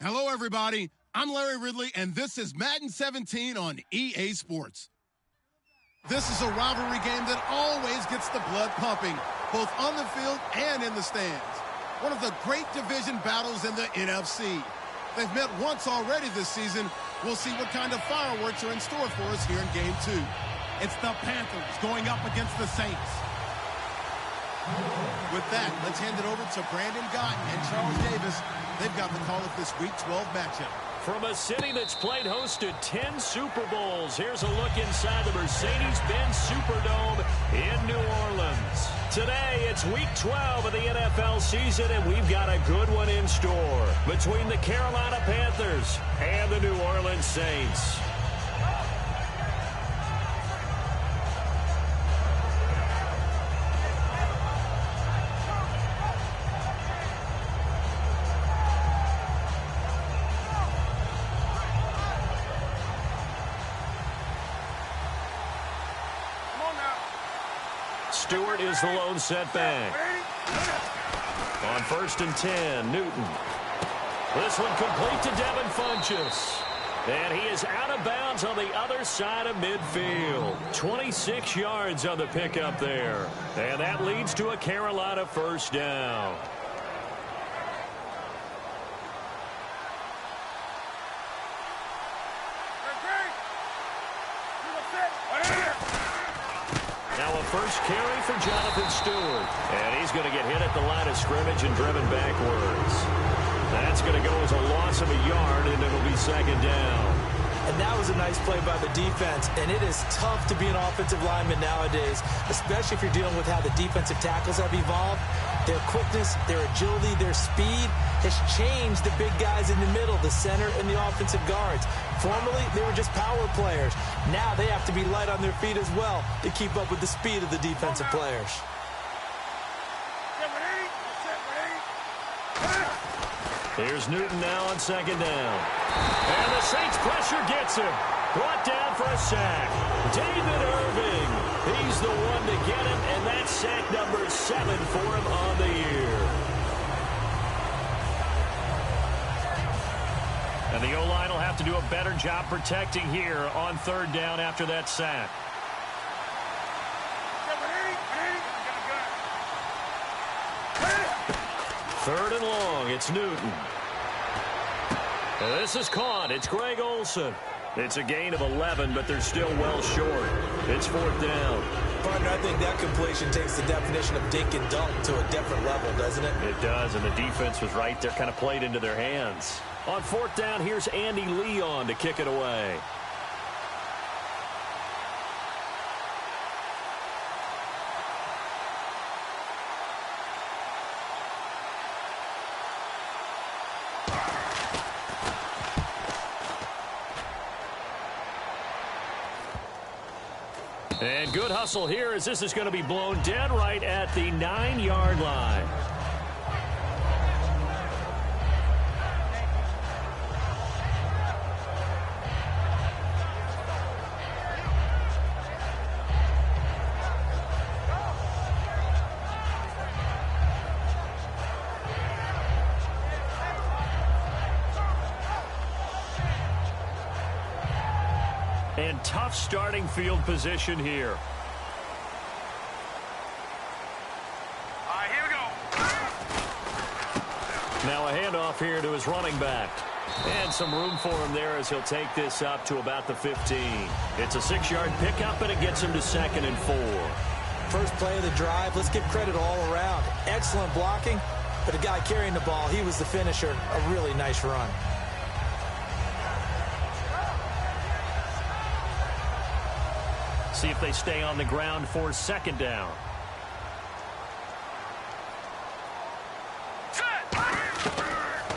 Hello, everybody. I'm Larry Ridley, and this is Madden 17 on EA Sports. This is a rivalry game that always gets the blood pumping, both on the field and in the stands. One of the great division battles in the NFC. They've met once already this season. We'll see what kind of fireworks are in store for us here in Game 2. It's the Panthers going up against the Saints. With that, let's hand it over to Brandon Gott and Charles Davis. They've got the call of this Week 12 matchup. From a city that's played host to 10 Super Bowls, here's a look inside the Mercedes-Benz Superdome in New Orleans. Today, it's Week 12 of the NFL season, and we've got a good one in store between the Carolina Panthers and the New Orleans Saints. Stewart is the lone setback. On 1st and 10, Newton. This one complete to Devin Funchess. And he is out of bounds on the other side of midfield. 26 yards on the pickup there. And that leads to a Carolina first down. First carry for Jonathan Stewart. And he's going to get hit at the line of scrimmage and driven backwards. That's going to go as a loss of a yard, and it'll be second down. And that was a nice play by the defense. And it is tough to be an offensive lineman nowadays, especially if you're dealing with how the defensive tackles have evolved. Their quickness, their agility, their speed has changed the big guys in the middle, the center, and the offensive guards. Formerly, they were just power players. Now they have to be light on their feet as well to keep up with the speed of the defensive players. Here's Newton now on second down. And the Saints pressure gets him. Brought down for a sack. David Irving. He's the one to get him, and that's sack number 7 for him on the year. And the O-line will have to do a better job protecting here on 3rd down after that sack. Third and long, it's Newton. And this is caught. It's Greg Olsen. It's a gain of 11, but they're still well short. It's 4th down. Partner, I think that completion takes the definition of dink and dunk to a different level, doesn't it? It does, and the defense was right there, kind of played into their hands. On 4th down, here's Andy Leon to kick it away. And good hustle here as this is going to be blown dead right at the 9-yard line. And tough starting field position here. All right, here we go. Now a handoff here to his running back. And some room for him there as he'll take this up to about the 15. It's a 6-yard pickup, and it gets him to 2nd and 4. First play of the drive, let's give credit all around. Excellent blocking, but the guy carrying the ball, he was the finisher. A really nice run. See if they stay on the ground for 2nd down.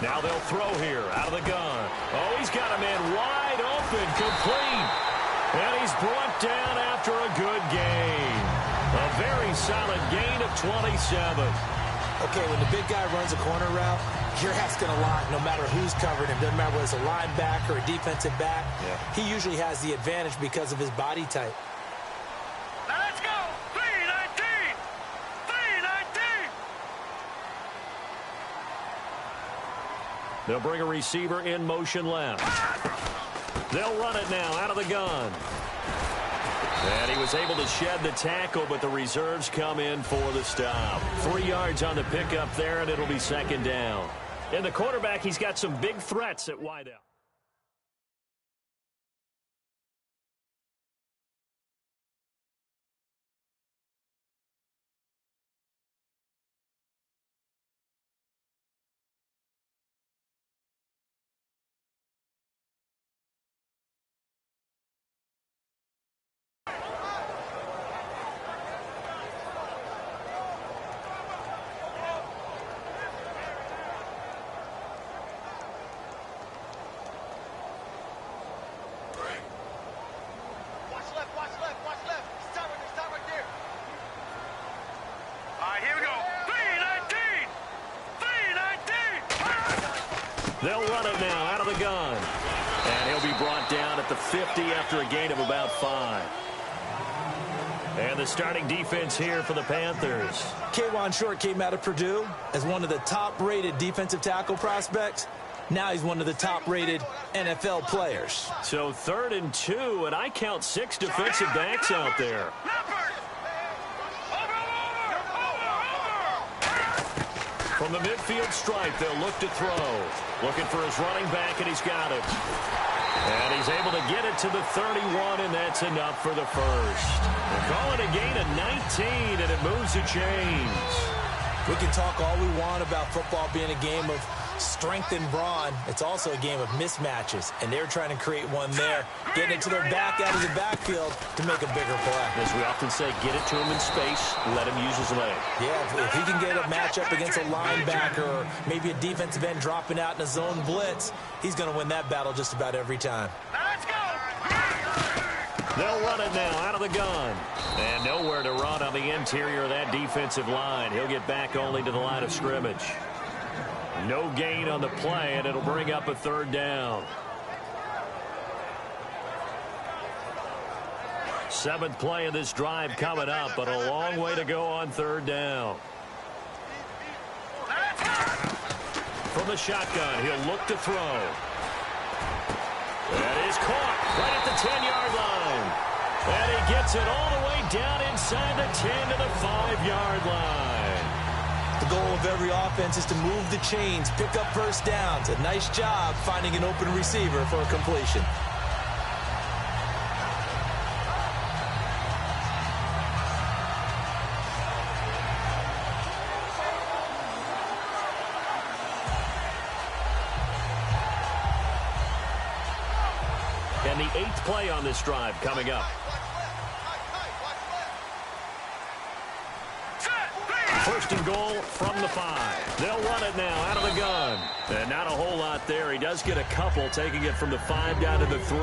Now they'll throw here out of the gun. Oh, he's got a man wide open, complete. And he's brought down after a good gain. A very solid gain of 27. Okay, when the big guy runs a corner route, you're asking a lot no matter who's covering him. Doesn't matter whether it's a linebacker or a defensive back. Yeah. He usually has the advantage because of his body type. Let's go! 319! 319! They'll bring a receiver in motion left. They'll run it now out of the gun. And he was able to shed the tackle, but the reserves come in for the stop. 3 yards on the pickup there, and it'll be second down. And the quarterback, he's got some big threats at wideout. They'll run it now out of the gun. And he'll be brought down at the 50 after a gain of about 5. And the starting defense here for the Panthers. K'Wan Short came out of Purdue as one of the top-rated defensive tackle prospects. Now he's one of the top-rated NFL players. So 3rd and 2, and I count 6 defensive backs out there. From the midfield stripe, they'll look to throw. Looking for his running back, and he's got it. And he's able to get it to the 31, and that's enough for the first. They're calling a gain of 19, and it moves the chains. We can talk all we want about football being a game of strength and brawn. It's also a game of mismatches, and they're trying to create one there, getting it to their back out of the backfield to make a bigger play. As we often say, get it to him in space, let him use his leg. Yeah, if he can get a matchup against a linebacker or maybe a defensive end dropping out in a zone blitz, he's going to win that battle just about every time. Let's go! They'll run it now out of the gun. And nowhere to run on the interior of that defensive line. He'll get back only to the line of scrimmage. No gain on the play, and it'll bring up a 3rd down. 7th play of this drive coming up, but a long way to go on 3rd down. From the shotgun, he'll look to throw. That is caught right at the 10-yard line. And he gets it all the way down inside the 10 to the 5-yard line. The goal of every offense is to move the chains, pick up first downs. A nice job finding an open receiver for a completion. And the 8th play on this drive coming up. First and goal from the 5. They'll run it now out of the gun. And not a whole lot there. He does get a couple, taking it from the 5 down to the 3.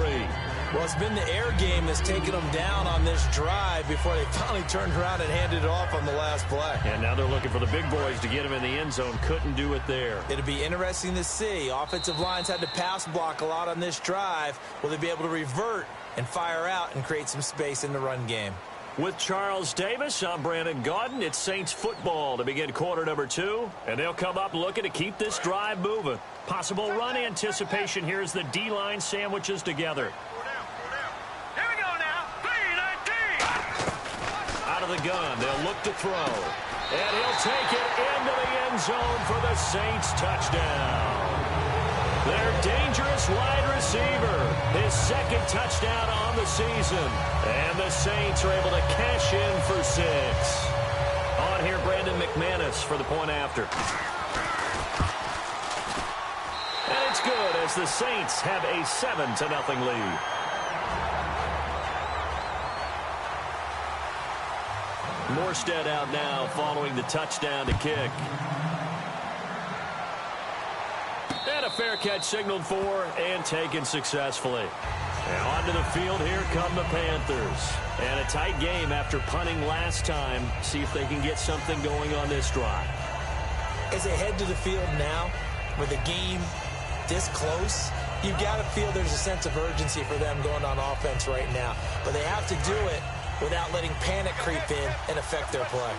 Well, it's been the air game that's taken them down on this drive before they finally turned around and handed it off on the last play. And now they're looking for the big boys to get him in the end zone. Couldn't do it there. It'll be interesting to see. Offensive lines had to pass block a lot on this drive. Will they be able to revert and fire out and create some space in the run game? With Charles Davis, I'm Brandon Gaudin. It's Saints football to begin quarter number 2. And they'll come up looking to keep this drive moving. Possible run anticipation here as the D-line sandwiches together. Here we go now. 3-19. Out of the gun, they'll look to throw. And he'll take it into the end zone for the Saints touchdown. Their dangerous wide receiver, his 2nd touchdown on the season. And the Saints are able to cash in for 6. On here, Brandon McManus for the point after. And it's good as the Saints have a 7-0 lead. Morstead out now following the touchdown to kick. And a fair catch signaled for and taken successfully. And onto the field, here come the Panthers. And a tight game after punting last time. See if they can get something going on this drive. As they head to the field now, with the game this close, you've got to feel there's a sense of urgency for them going on offense right now. But they have to do it without letting panic creep in and affect their play.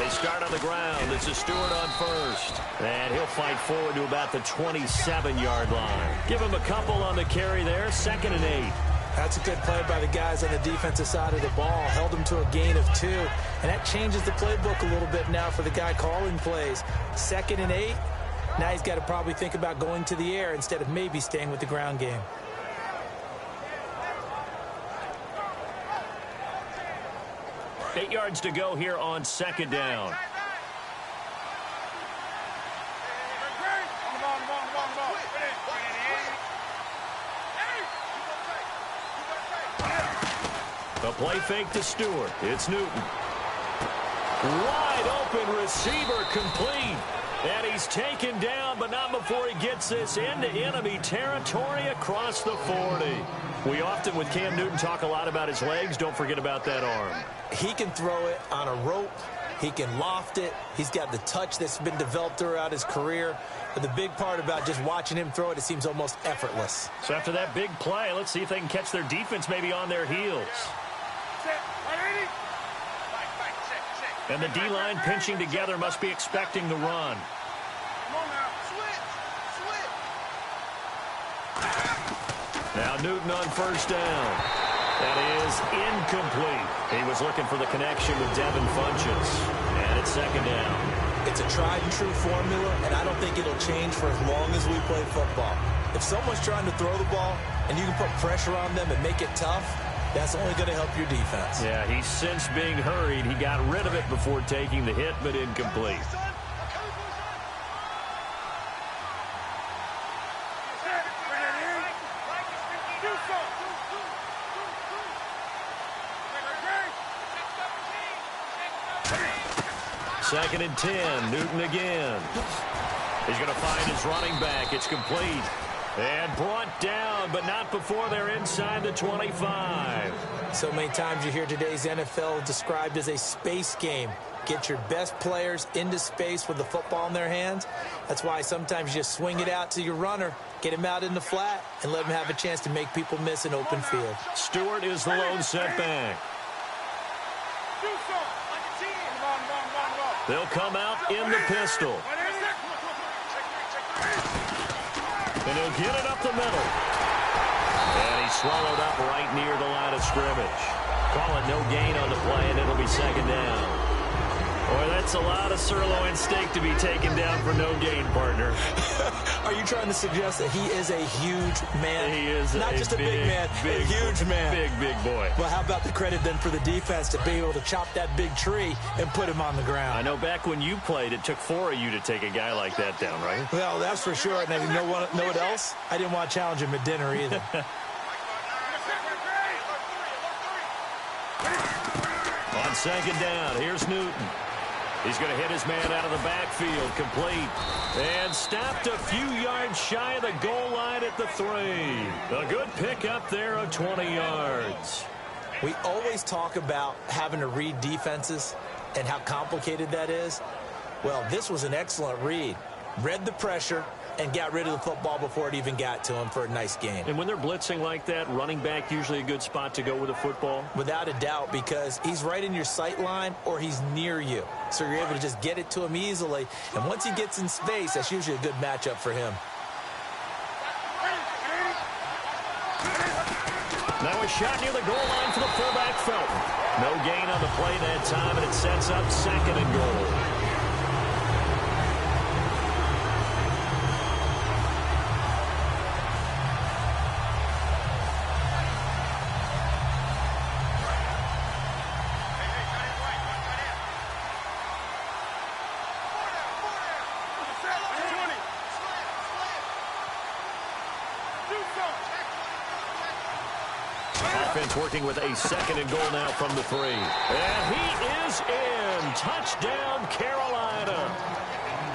They'll start on the ground. This is Stewart on first. And he'll fight forward to about the 27-yard line. Give him a couple on the carry there. 2nd and 8. That's a good play by the guys on the defensive side of the ball. Held him to a gain of 2. And that changes the playbook a little bit now for the guy calling plays. 2nd and 8. Now he's got to probably think about going to the air instead of maybe staying with the ground game. Eight yards to go here on 2nd down. A play fake to Stewart. It's Newton. Wide open receiver complete. And he's taken down, but not before he gets this into enemy territory across the 40. We often, with Cam Newton, talk a lot about his legs. Don't forget about that arm. He can throw it on a rope. He can loft it. He's got the touch that's been developed throughout his career. But the big part about just watching him throw it seems almost effortless. So after that big play, let's see if they can catch their defense maybe on their heels. And the D-line pinching together must be expecting the run. Now Newton on 1st down. That is incomplete. He was looking for the connection with Devin Funchess. And it's 2nd down. It's a tried-and-true formula, and I don't think it'll change for as long as we play football. If someone's trying to throw the ball and you can put pressure on them and make it tough, that's only going to help your defense. Yeah, he's since being hurried. He got rid of it before taking the hit, but incomplete. Second and 10, Newton again. He's going to find his running back. It's complete. And brought down, but not before they're inside the 25. So many times you hear today's NFL described as a space game. Get your best players into space with the football in their hands. That's why sometimes you just swing it out to your runner, get him out in the flat, and let him have a chance to make people miss an open field. Stewart is the lone setback. They'll come out in the pistol. And he'll get it up the middle. And he's swallowed up right near the line of scrimmage. Call it no gain on the play, and it'll be 2nd down. Boy, that's a lot of sirloin steak to be taken down for no gain, partner. Are you trying to suggest that he is a huge man? He is not just a big man, a huge man. Big boy. Well, how about the credit then for the defense to be able to chop that big tree and put him on the ground? I know back when you played, it took 4 of you to take a guy like that down, right? Well, that's for sure. And you know what else? I didn't want to challenge him at dinner either. On 2nd down, here's Newton. He's going to hit his man out of the backfield, complete. And stopped a few yards shy of the goal line at the 3. A good pickup there of 20 yards. We always talk about having to read defenses and how complicated that is. Well, this was an excellent read. Read the pressure and got rid of the football before it even got to him for a nice gain. And when they're blitzing like that, running back usually a good spot to go with a football? Without a doubt, because he's right in your sight line or he's near you. So you're able to just get it to him easily. And once he gets in space, that's usually a good matchup for him. Now a shot near the goal line for the fullback, Felton. No gain on the play that time, and it sets up 2nd and goal. Offense working with a 2nd and goal now from the 3. And he is in. Touchdown, Carolina.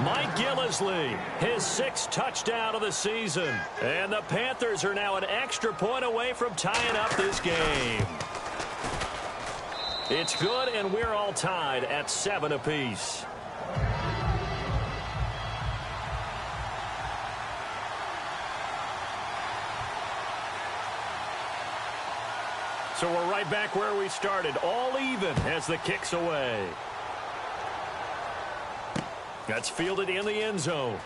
Mike Gillislee, his 6th touchdown of the season. And the Panthers are now an extra point away from tying up this game. It's good, and we're all tied at 7 apiece. So we're right back where we started, all even as the kick's away. That's fielded in the end zone.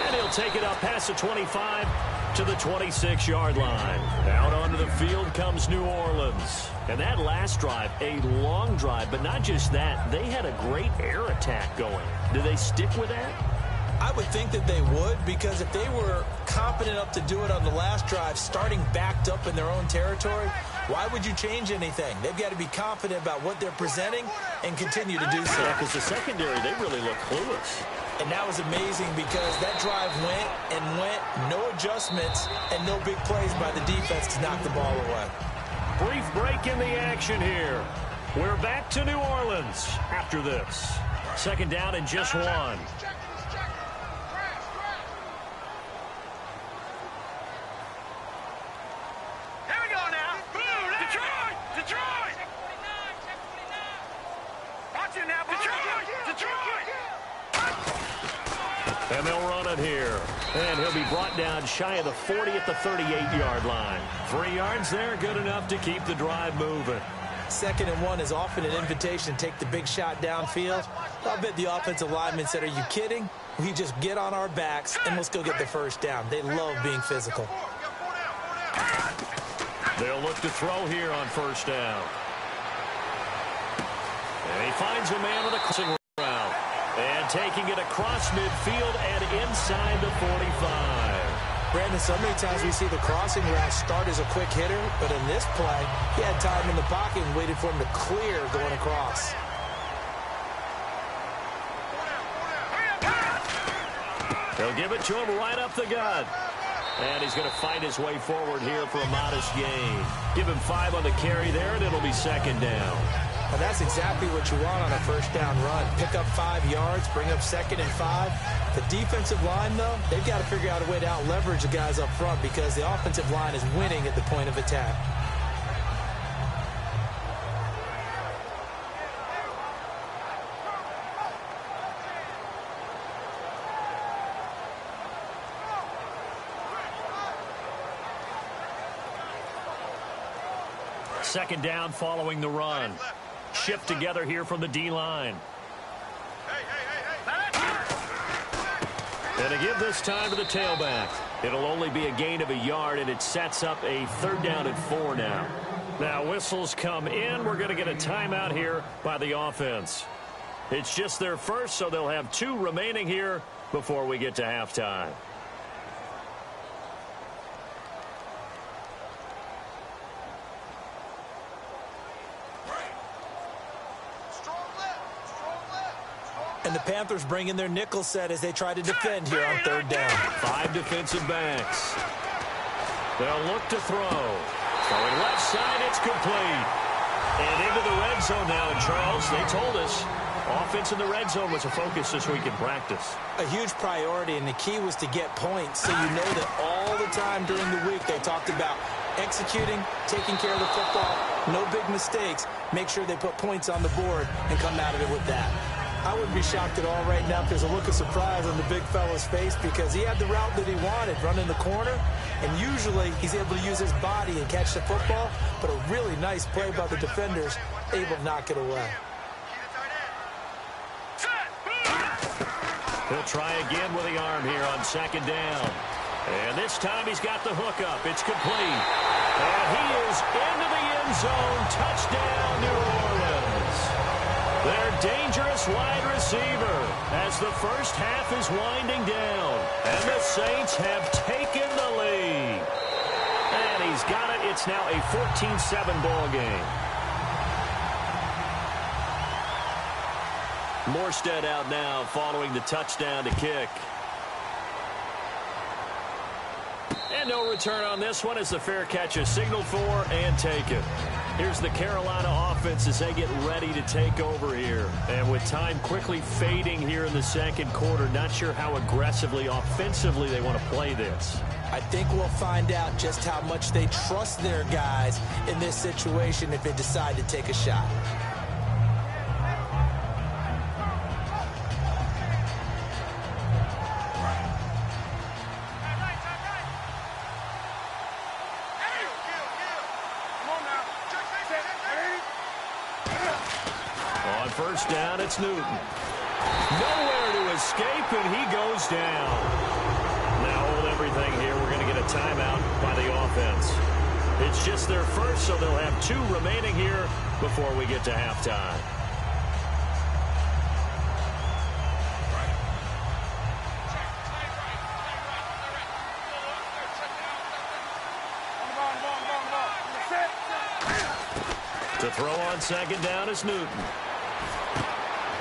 And he'll take it up past the 25 to the 26-yard line. Out onto the field comes New Orleans. And that last drive, a long drive, but not just that. They had a great air attack going. Do they stick with that? I would think that they would, because if they were confident enough to do it on the last drive, starting backed up in their own territory, why would you change anything? They've got to be confident about what they're presenting and continue to do so. Yeah, because the secondary, they really look clueless. And that was amazing because that drive went and went, no adjustments, and no big plays by the defense to knock the ball away. Brief break in the action here. We're back to New Orleans after this. Second down and just one. Here we go now. Detroit! Detroit! Watch it now. Detroit! And they'll run it here. And he'll be brought down shy of the 40 at the 38-yard line. 3 yards there, good enough to keep the drive moving. 2nd and 1 is often an invitation to take the big shot downfield. I'll bet the offensive lineman said, are you kidding? We just get on our backs and let's go get the first down. They love being physical. They'll look to throw here on first down. And he finds a man with a crossing route. And taking it across midfield and inside the 45. Brandon, so many times we see the crossing route start as a quick hitter, but in this play, he had time in the pocket and waited for him to clear going across. They'll give it to him right up the gut. And he's going to fight his way forward here for a modest gain. Give him 5 on the carry there, and it'll be second down. And that's exactly what you want on a first down run. Pick up 5 yards, bring up 2nd and 5. The defensive line, though, they've got to figure out a way to out-leverage the guys up front because the offensive line is winning at the point of attack. Second down following the run. Shift together here from the D-line. And to give this time to the tailback. It'll only be a gain of a yard, and it sets up a 3rd down and 4 now. Now whistles come in. We're going to get a timeout here by the offense. It's just their first, so they'll have 2 remaining here before we get to halftime. And the Panthers bring in their nickel set as they try to defend here on 3rd down. 5 defensive backs. They'll look to throw. Throwing left side, it's complete. And into the red zone now. And Charles, they told us offense in the red zone was a focus this week in practice. A huge priority, and the key was to get points. So you know that all the time during the week they talked about executing, taking care of the football, no big mistakes. Make sure they put points on the board and come out of it with that. I wouldn't be shocked at all right now if there's a look of surprise on the big fella's face because he had the route that he wanted, running the corner, and usually he's able to use his body and catch the football, but a really nice play by the defenders, able to knock it away. He'll try again with the arm here on 2nd down. And this time he's got the hook up. It's complete. And he is into the end zone. Touchdown, New Orleans. Their dangerous wide receiver as the first half is winding down. And the Saints have taken the lead. And he's got it. It's now a 14-7 ball game. Morstead out now following the touchdown to kick. And no return on this one as the fair catch is signaled for and taken. Here's the Carolina offense as they get ready to take over here. And with time quickly fading here in the second quarter, not sure how aggressively, offensively they want to play this. I think we'll find out just how much they trust their guys in this situation if they decide to take a shot. first down, it's Newton. Nowhere to escape, and he goes down. Now hold everything here. We're going to get a timeout by the offense. It's just their first, so they'll have 2 remaining here before we get to halftime. To throw on second down is Newton.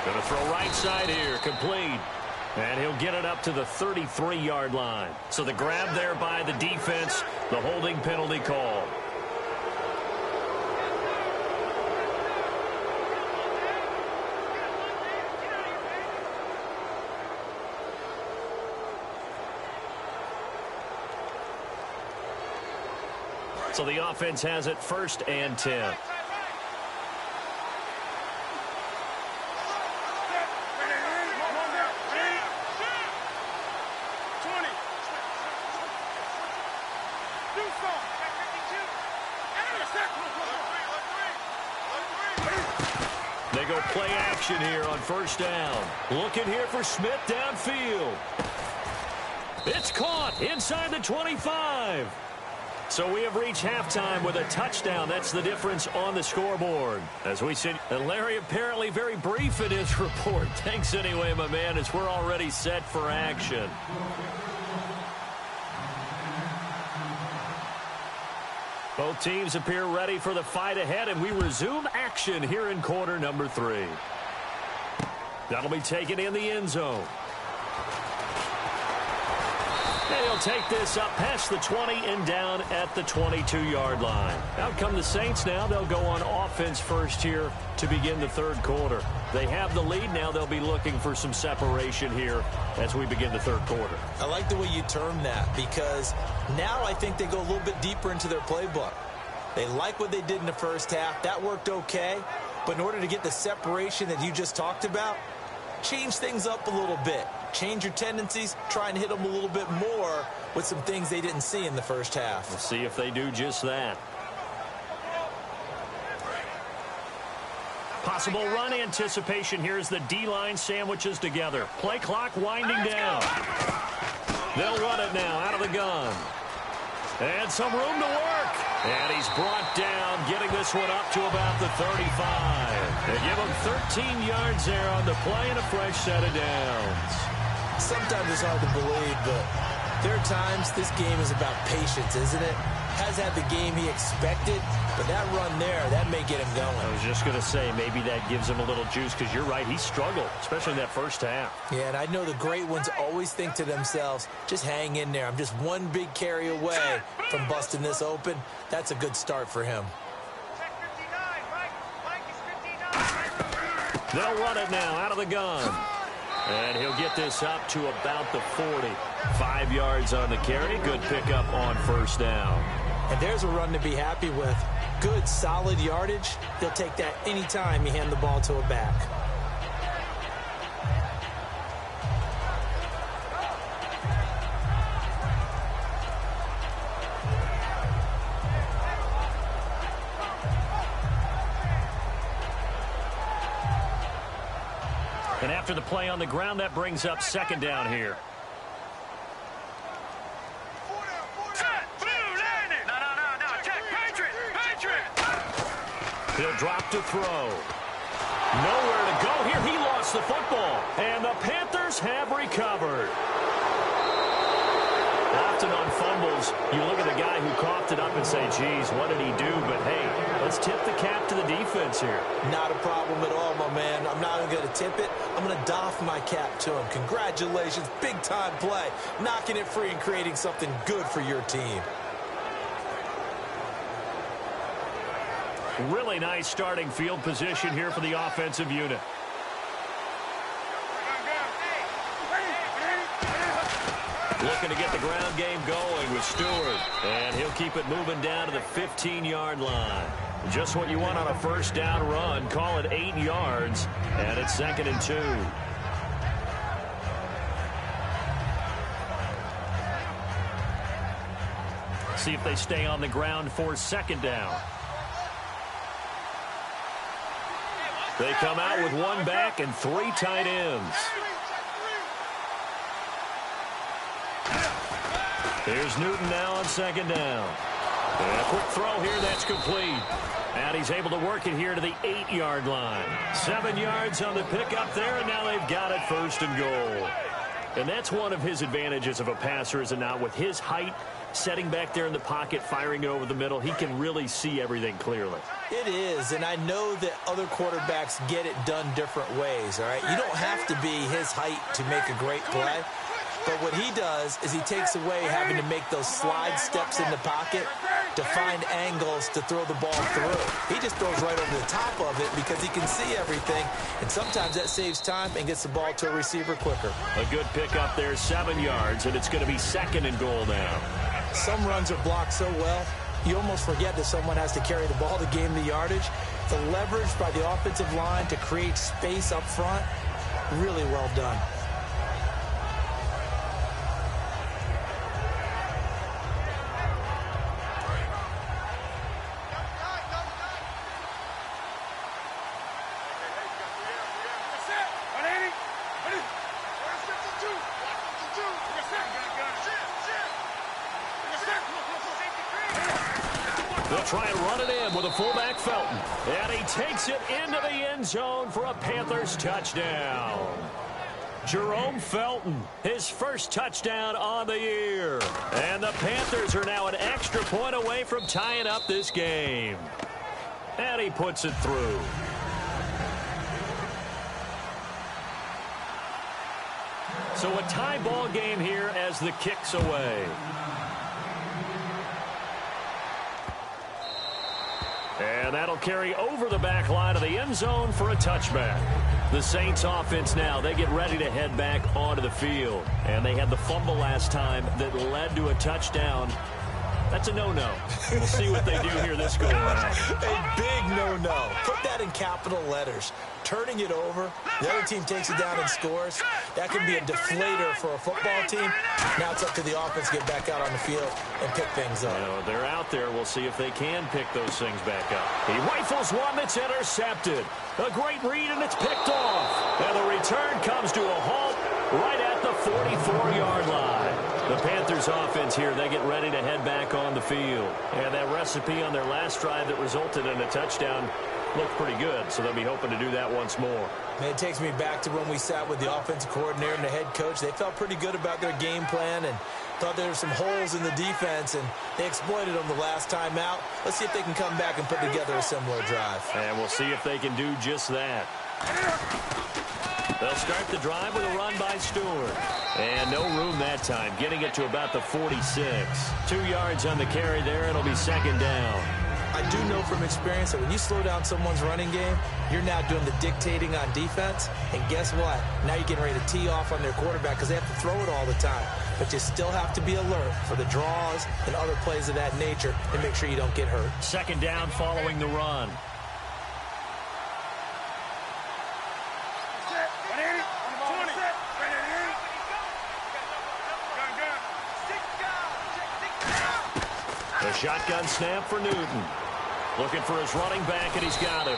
Going to throw right side here, complete. And he'll get it up to the 33-yard line. So the grab there by the defense, the holding penalty call. So the offense has it 1st and 10. They go play action here on first down. Looking here for Smith downfield. It's caught inside the 25. So we have reached halftime with a touchdown. That's the difference on the scoreboard. As we see, and Larry apparently very brief in his report. Thanks anyway, my man, as we're already set for action. Both teams appear ready for the fight ahead, and we resume action here in quarter number 3. That'll be taken in the end zone. And he'll take this up past the 20 and down at the 22-yard line. Out come the Saints now. They'll go on offense first here to begin the 3rd quarter. They have the lead now. They'll be looking for some separation here as we begin the 3rd quarter. I like the way you term that, because now I think they go a little bit deeper into their playbook. They like what they did in the first half. That worked okay. But in order to get the separation that you just talked about, change things up a little bit. Change your tendencies. Try and hit them a little bit more with some things they didn't see in the first half. We'll see if they do just that. Possible run anticipation here as the D-line sandwiches together. Play clock winding down. They'll run it now out of the gun. And some room to work. And he's brought down, getting this one up to about the 35. They give him 13 yards there on the play and a fresh set of downs. Sometimes it's hard to believe, but there are times this game is about patience, isn't it? Has had the game he expected, but that run there, that may get him going. I was just going to say, maybe that gives him a little juice, because you're right, he struggled, especially in that first half. Yeah, and I know the great ones always think to themselves, just hang in there. I'm just one big carry away from busting this open. That's a good start for him. They'll run it now out of the gun. And he'll get this up to about the 40. 5 yards on the carry. Good pickup on first down. And there's a run to be happy with. Good, solid yardage. He'll take that anytime you hand the ball to a back. And after the play on the ground, that brings up second down here. He'll drop to throw. Nowhere to go here. He lost the football. And the Panthers have recovered. Often on fumbles, you look at the guy who coughed it up and say, geez, what did he do? But, hey, let's tip the cap to the defense here. Not a problem at all, my man. I'm not even going to tip it. I'm going to doff my cap to him. Congratulations. Big-time play. Knocking it free and creating something good for your team. Really nice starting field position here for the offensive unit. Looking to get the ground game going with Stewart. And he'll keep it moving down to the 15-yard line. Just what you want on a first down run. Call it 8 yards. And it's 2nd and 2. See if they stay on the ground for second down. They come out with one back and 3 tight ends. Here's Newton now on second down. And a quick throw here, that's complete. And he's able to work it here to the 8-yard line. 7 yards on the pickup there, and now they've got it 1st and goal. And that's one of his advantages of a passer, is it not? With his height, setting back there in the pocket, firing it over the middle, he can really see everything clearly. It is, and I know that other quarterbacks get it done different ways, all right? You don't have to be his height to make a great play. But what he does is he takes away having to make those slide steps in the pocket to find angles to throw the ball through. He just throws right over the top of it because he can see everything, and sometimes that saves time and gets the ball to a receiver quicker. A good pickup there, 7 yards, and it's going to be 2nd and goal now. Some runs are blocked so well, you almost forget that someone has to carry the ball to gain the yardage. The leverage by the offensive line to create space up front, really well done. They'll try and run it in with a fullback, Felton. And he takes it into the end zone for a Panthers touchdown. Jerome Felton, his first touchdown on the year. And the Panthers are now an extra point away from tying up this game. And he puts it through. So a tie ball game here as the kick's away. And that'll carry over the back line of the end zone for a touchback. The Saints offense now, they get ready to head back onto the field. And they had the fumble last time that led to a touchdown. That's a no-no. We'll see what they do here this go-around. A big no-no. Put that in capital letters. Turning it over, the other team takes it down and scores. That can be a deflator for a football team. Now it's up to the offense to get back out on the field and pick things up. You know, they're out there. We'll see if they can pick those things back up. He rifles one that's intercepted. A great read, and it's picked off. And the return comes to a halt right at the 44-yard line. The Panthers offense here, they get ready to head back on the field. And that recipe on their last drive that resulted in a touchdown looked pretty good, so they'll be hoping to do that once more. Man, it takes me back to when we sat with the offensive coordinator and the head coach. They felt pretty good about their game plan and thought there were some holes in the defense, and they exploited them the last time out. Let's see if they can come back and put together a similar drive. And we'll see if they can do just that. They'll start the drive with a run by Stewart. And no room that time, getting it to about the 46. 2 yards on the carry there. It'll be 2nd down. I do know from experience that when you slow down someone's running game, you're now doing the dictating on defense. And guess what? Now you're getting ready to tee off on their quarterback because they have to throw it all the time. But you still have to be alert for the draws and other plays of that nature to make sure you don't get hurt. 2nd down following the run. A shotgun snap for Newton. Looking for his running back, and he's got him.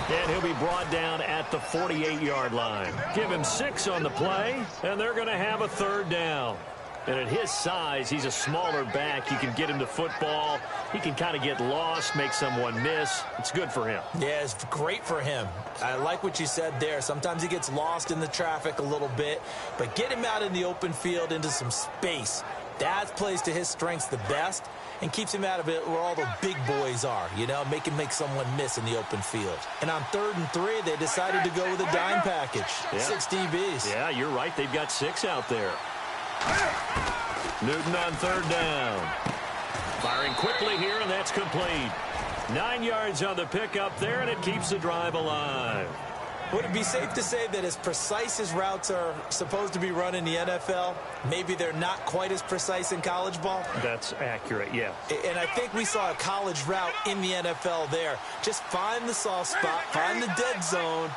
And he'll be brought down at the 48-yard line. Give him 6 on the play, and they're going to have a 3rd down. And at his size, he's a smaller back. You can get him to football. He can kind of get lost, make someone miss. It's good for him. Yeah, it's great for him. I like what you said there. Sometimes he gets lost in the traffic a little bit, but get him out in the open field into some space. That plays to his strengths the best and keeps him out of it where all the big boys are, you know, make someone miss in the open field. And on 3rd and 3, they decided to go with a dime package. Yeah. 6 DBs. Yeah, you're right. They've got 6 out there. Newton on 3rd down. Firing quickly here, and that's complete. 9 yards on the pickup there, and it keeps the drive alive. Would it be safe to say that as precise as routes are supposed to be run in the NFL, maybe they're not quite as precise in college ball? That's accurate, yeah. And I think we saw a college route in the NFL there. Just find the soft spot, find the dead zone,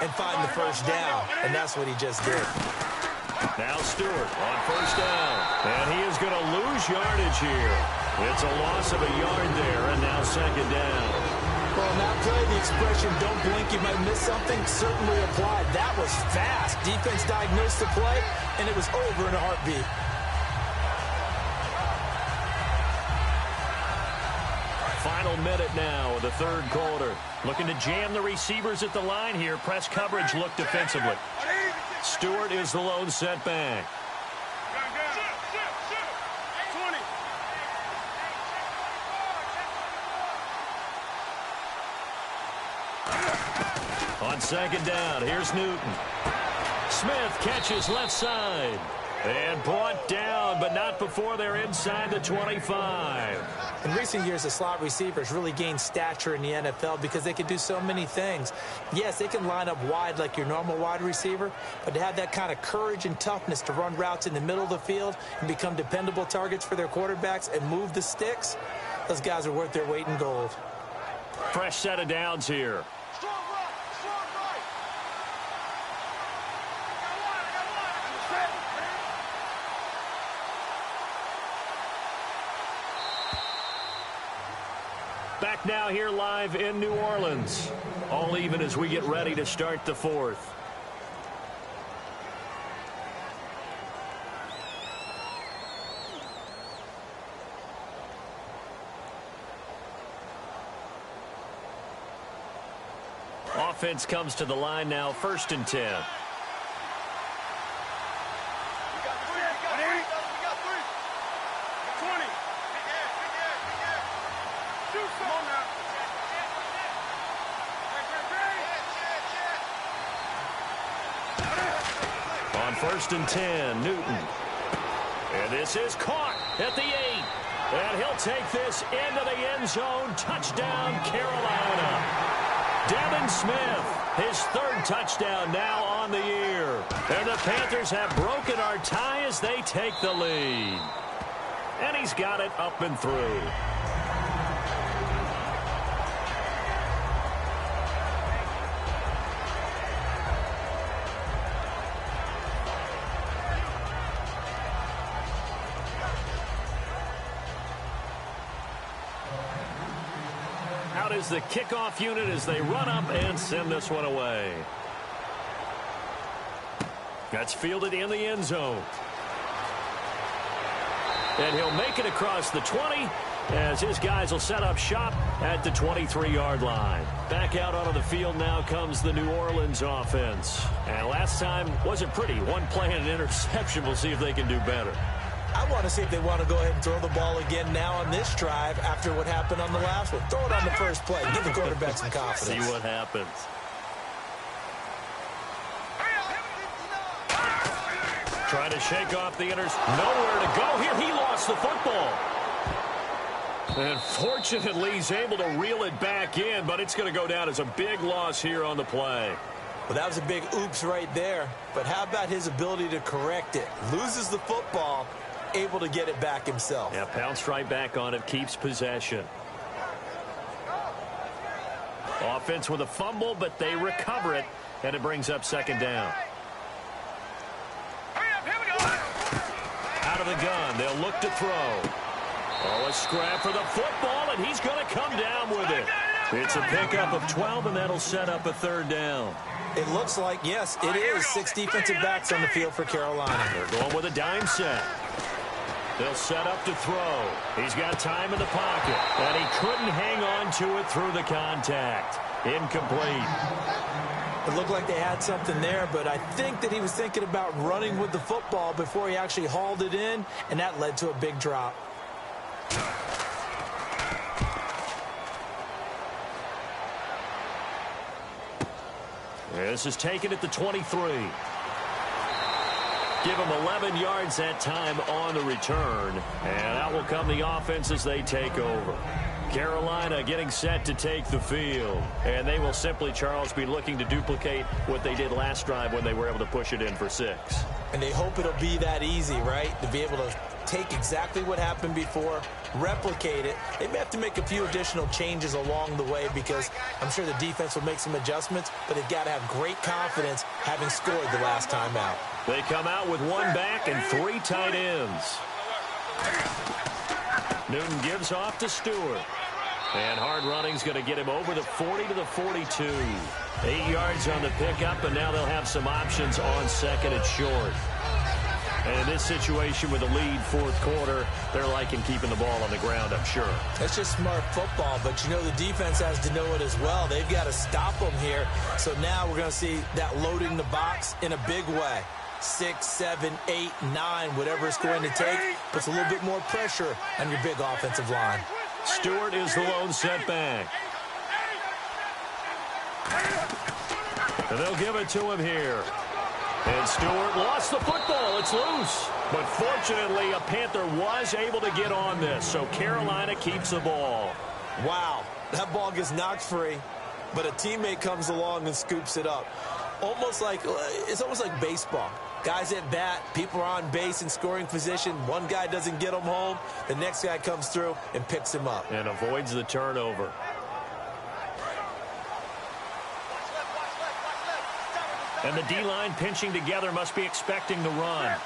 and find the 1st down. And that's what he just did. Now Stewart on 1st down. And he is going to lose yardage here. It's a loss of a yard there, and now 2nd down. Well, On that play, the expression, don't blink, you might miss something, certainly applied. That was fast. Defense diagnosed the play, and it was over in a heartbeat. Final minute now of the third quarter. Looking to jam the receivers at the line here. Press coverage look defensively. Stewart is the lone setback. On second down, here's Newton. Smith catches left side. And brought down, but not before they're inside the 25. In recent years, the slot receivers really gained stature in the NFL because they can do so many things. Yes, they can line up wide like your normal wide receiver, but to have that kind of courage and toughness to run routes in the middle of the field and become dependable targets for their quarterbacks and move the sticks, those guys are worth their weight in gold. Fresh set of downs here. Back now here live in New Orleans. All even as we get ready to start the fourth. Offense comes to the line now, 1st and 10. On 1st and 10, Newton. And this is caught at the 8. And he'll take this into the end zone. Touchdown, Carolina. Devin Smith, his 3rd touchdown now on the year. And the Panthers have broken our tie as they take the lead. And he's got it up and through. Out is the kickoff unit as they run up and send this one away. That's fielded in the end zone. And he'll make it across the 20 as his guys will set up shop at the 23-yard line. Back out onto the field now comes the New Orleans offense. And last time wasn't pretty. One play and an interception. We'll see if they can do better. I want to see if they want to go ahead and throw the ball again now on this drive after what happened on the last one. Throw it on the first play. Give the quarterback some confidence. See what happens. Trying to shake off the nowhere to go here. He lost the football. And fortunately, he's able to reel it back in, but it's going to go down as a big loss here on the play. Well, that was a big oops right there. But how about his ability to correct it? Loses the football, able to get it back himself. Yeah, pounced right back on it, keeps possession. Offense with a fumble, but they recover it, and it brings up 2nd down. Out of the gun, they'll look to throw. Oh, a scrap for the football, and he's going to come down with it. It's a pickup of 12, and that'll set up a 3rd down. It looks like, yes, it is 6 defensive backs on the field for Carolina. They're going with a dime set. They'll set up to throw. He's got time in the pocket, and he couldn't hang on to it through the contact. Incomplete. It looked like they had something there, but I think that he was thinking about running with the football before he actually hauled it in, and that led to a big drop. This is taken at the 23. Give him 11 yards that time on the return. And out will come the offense as they take over. Carolina getting set to take the field. And they will simply, Charles, be looking to duplicate what they did last drive when they were able to push it in for 6. And they hope it'll be that easy, right? To be able to take exactly what happened before, replicate it. They may have to make a few additional changes along the way because I'm sure the defense will make some adjustments, but they've got to have great confidence having scored the last time out. They come out with 1 back and 3 tight ends. Newton gives off to Stewart. And hard running's going to get him over the 40 to the 42. 8 yards on the pickup, and now they'll have some options on second and short. And in this situation with a lead fourth quarter, they're liking keeping the ball on the ground, I'm sure. That's just smart football, but you know the defense has to know it as well. They've got to stop them here. So now we're going to see that loading the box in a big way. 6, 7, 8, 9, whatever it's going to take, puts a little bit more pressure on your big offensive line. Stewart is the lone setback. And they'll give it to him here. And Stewart lost the football. It's loose. But fortunately, a Panther was able to get on this, so Carolina keeps the ball. Wow, that ball gets knocked free, but a teammate comes along and scoops it up. It's almost like baseball. Guys at bat, people are on base in scoring position. One guy doesn't get him home. The next guy comes through and picks him up. And avoids the turnover. And the D-line pinching together must be expecting the run.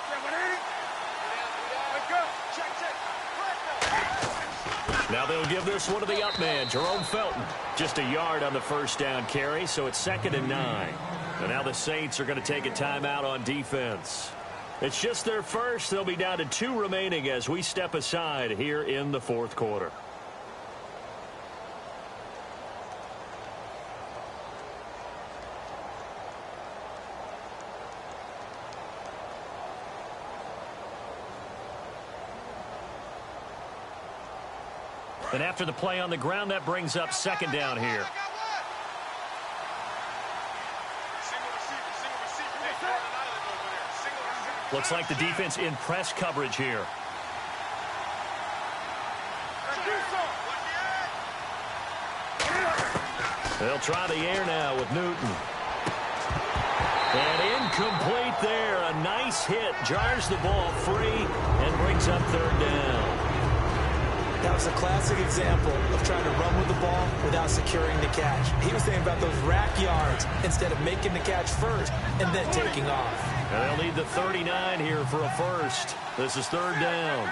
Now they'll give this one to the up man, Jerome Felton. Just a yard on the first down carry, so it's 2nd and 9. And now the Saints are going to take a timeout on defense. It's just their first. They'll be down to 2 remaining as we step aside here in the fourth quarter. And after the play on the ground, that brings up 2nd down here. Looks like the defense in press coverage here. They'll try the air now with Newton. And incomplete there. A nice hit. Jars the ball free and brings up 3rd down. That was a classic example of trying to run with the ball without securing the catch. He was thinking about those rack yards instead of making the catch first and then taking off. And they'll need the 39 here for a first. This is 3rd down.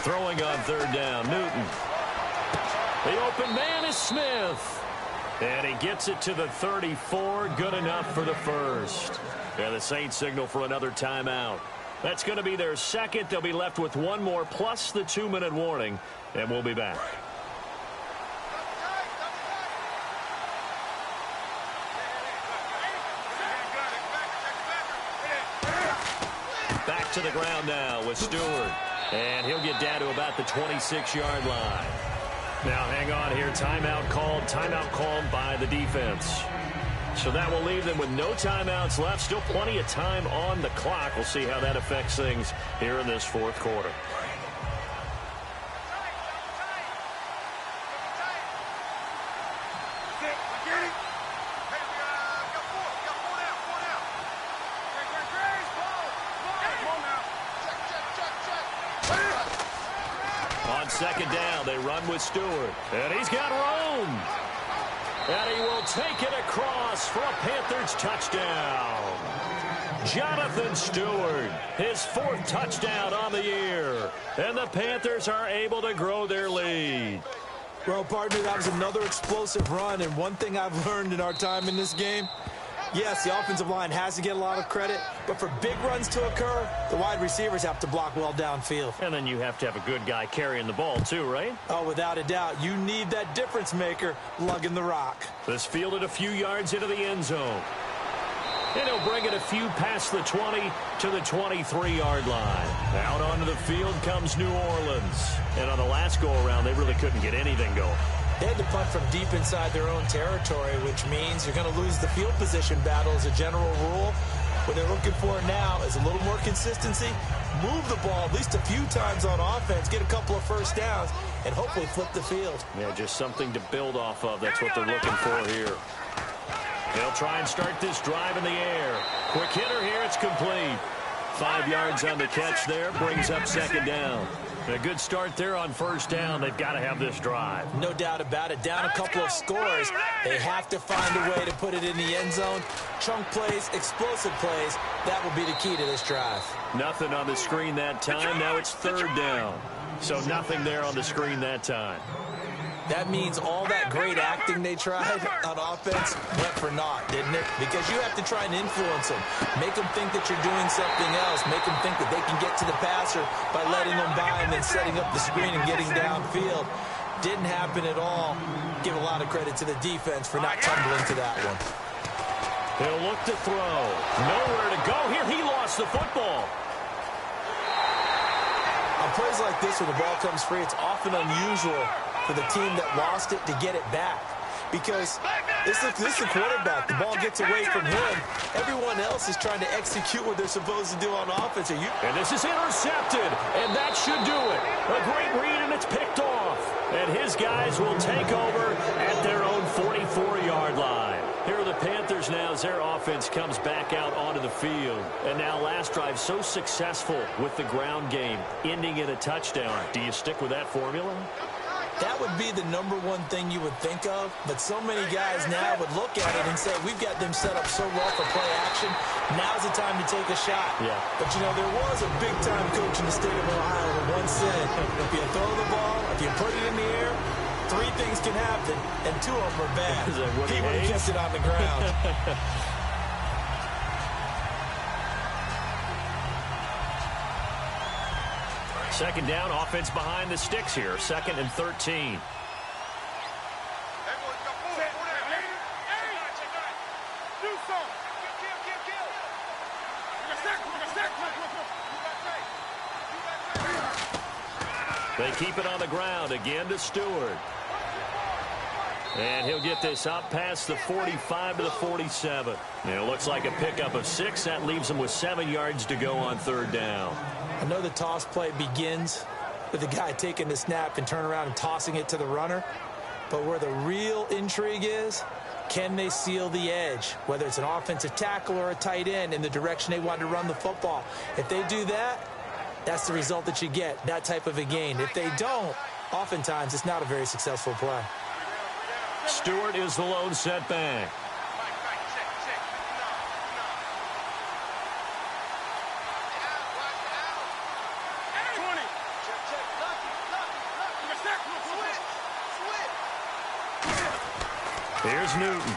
Throwing on 3rd down, Newton. The open man is Smith. And he gets it to the 34. Good enough for the first. And the Saints signal for another timeout. That's going to be their second. They'll be left with one more plus the 2-minute warning. And we'll be back. Back to the ground now with Stewart. And he'll get down to about the 26-yard line. Now hang on here. Timeout called by the defense. So that will leave them with no timeouts left. Still plenty of time on the clock. We'll see how that affects things here in this fourth quarter. On 2nd down, they run with Stewart. And he's got room. And he will take it across for a Panthers touchdown. Jonathan Stewart, his 4th touchdown on the year. And the Panthers are able to grow their lead. Well, partner, that was another explosive run. And one thing I've learned in our time in this game, yes, the offensive line has to get a lot of credit, but for big runs to occur, the wide receivers have to block well downfield. And then you have to have a good guy carrying the ball too, right? Oh, without a doubt. You need that difference maker lugging the rock. This fielded a few yards into the end zone. And he'll bring it a few past the 20 to the 23-yard line. Out onto the field comes New Orleans. And on the last go-around, they really couldn't get anything going. They had to punt from deep inside their own territory, which means you're going to lose the field position battle as a general rule. What they're looking for now is a little more consistency, move the ball at least a few times on offense, get a couple of first downs, and hopefully flip the field. Yeah, just something to build off of. That's what they're looking for here. They'll try and start this drive in the air. Quick hitter here. It's complete. 5 yards on the catch there, brings up second down. A good start there on first down. They've got to have this drive. No doubt about it. Down a couple of scores. They have to find a way to put it in the end zone. Chunk plays, explosive plays. That will be the key to this drive. Nothing on the screen that time. Now it's third down. So nothing there on the screen that time. That means all that great acting they tried on offense went for naught, didn't it? Because you have to try and influence them. Make them think that you're doing something else. Make them think that they can get to the passer by letting them by and then setting up the screen and getting downfield. Didn't happen at all. Give a lot of credit to the defense for not tumbling to that one. He'll look to throw. Nowhere to go here. He lost the football. On plays like this, when the ball comes free, it's often unusual for the team that lost it to get it back. Because this is the quarterback. The ball gets away from him. Everyone else is trying to execute what they're supposed to do on offense. And this is intercepted, and that should do it. A great read, and it's picked off. And his guys will take over at their own 44-yard line. Here are the Panthers now as their offense comes back out onto the field. And now last drive so successful with the ground game, ending in a touchdown. Do you stick with that formula? That would be the number one thing you would think of, but so many guys now would look at it and say, we've got them set up so well for play action. Now's the time to take a shot. Yeah. But, you know, there was a big-time coach in the state of Ohio who once said, if you throw the ball, if you put it in the air, 3 things can happen, and 2 of them are bad. He would have kept it on the ground. Second down, offense behind the sticks here. 2nd and 13. They keep it on the ground again to Stewart. And he'll get this up past the 45 to the 47. And it looks like a pickup of 6. That leaves them with 7 yards to go on third down. I know the toss play begins with the guy taking the snap and turn around and tossing it to the runner. But where the real intrigue is, can they seal the edge, whether it's an offensive tackle or a tight end, in the direction they want to run the football? If they do that, that's the result that you get, that type of a gain. If they don't, oftentimes it's not a very successful play. Stewart is the lone setback. Here's Newton.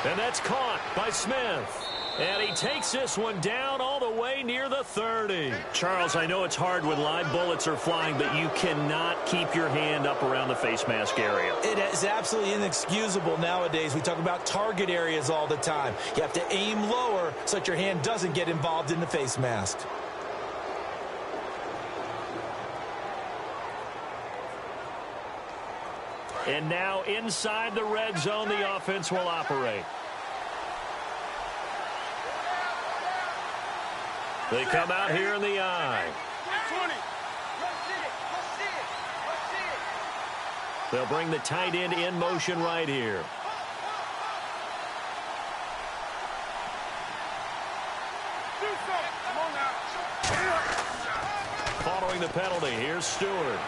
And that's caught by Smith. And he takes this one down all the way near the 30. Charles, I know it's hard when live bullets are flying, but you cannot keep your hand up around the face mask area. It is absolutely inexcusable nowadays. We talk about target areas all the time. You have to aim lower so that your hand doesn't get involved in the face mask. And now inside the red zone, the offense will operate. They come out here in the eye. They'll bring the tight end in motion right here. Following the penalty, here's Stewart.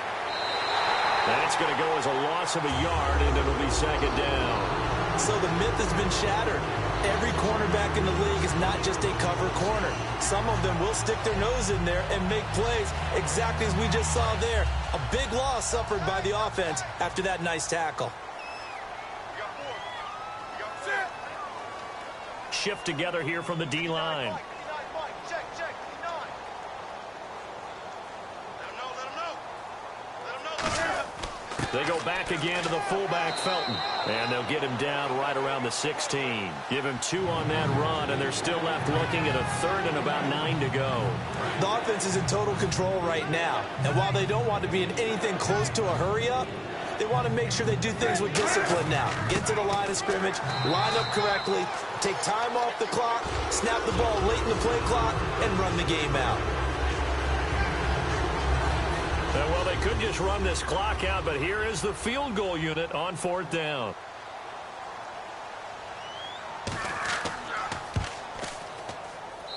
That's going to go as a loss of a yard, and it'll be second down. So the myth has been shattered. Every cornerback in the league is not just a cover corner. Some of them will stick their nose in there and make plays exactly as we just saw there. A big loss suffered by the offense after that nice tackle. Shift together here from the D-line. They go back again to the fullback, Felton. And they'll get him down right around the 16. Give him 2 on that run, and they're still left looking at a 3rd and about 9 to go. The offense is in total control right now. And while they don't want to be in anything close to a hurry-up, they want to make sure they do things with discipline now. Get to the line of scrimmage, line up correctly, take time off the clock, snap the ball late in the play clock, and run the game out. Well, they could just run this clock out, but here is the field goal unit on 4th down.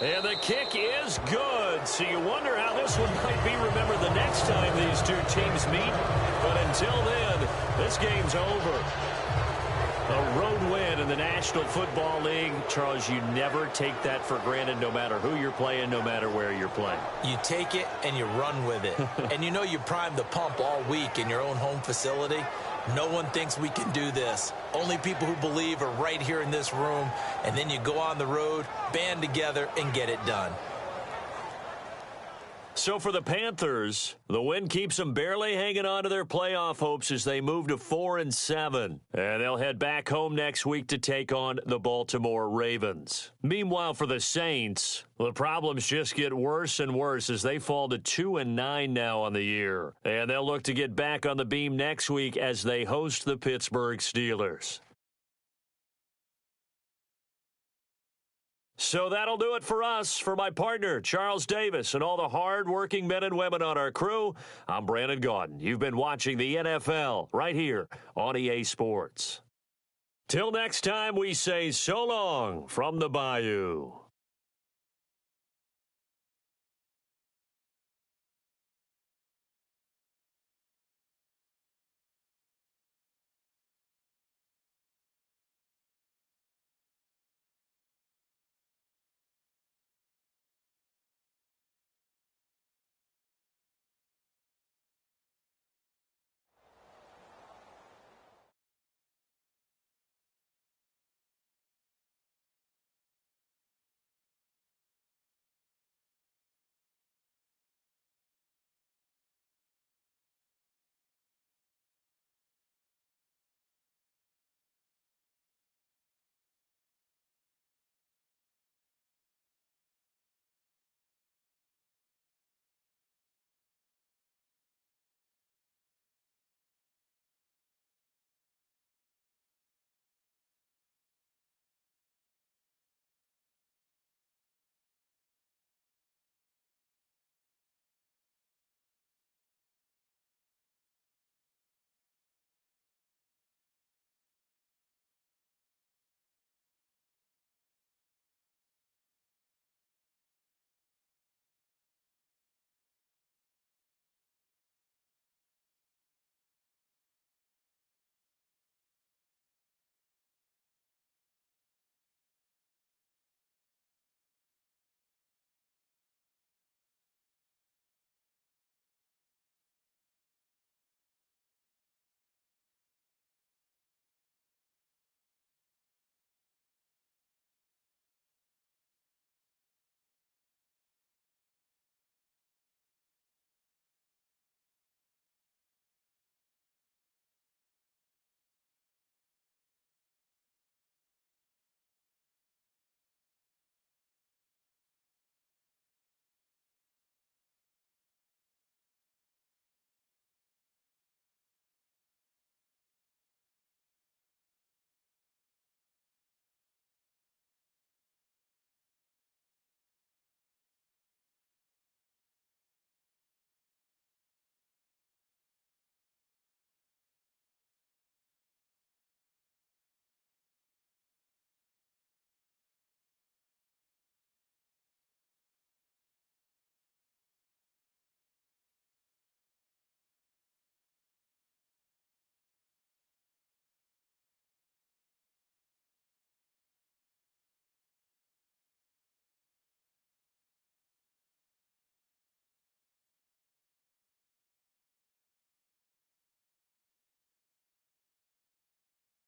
And the kick is good. So you wonder how this one might be remembered the next time these two teams meet. But until then, this game's over. A road win in the National Football League. Charles, you never take that for granted no matter who you're playing, no matter where you're playing. You take it and you run with it. And you know you primed the pump all week in your own home facility. No one thinks we can do this. Only people who believe are right here in this room. And then you go on the road, band together, and get it done. So for the Panthers, the win keeps them barely hanging on to their playoff hopes as they move to 4-7. And they'll head back home next week to take on the Baltimore Ravens. Meanwhile, for the Saints, the problems just get worse and worse as they fall to 2-9 now on the year. And they'll look to get back on the beam next week as they host the Pittsburgh Steelers. So that'll do it for us. For my partner, Charles Davis, and all the hard-working men and women on our crew, I'm Brandon Gaudin. You've been watching the NFL right here on EA Sports. Till next time, we say so long from the Bayou.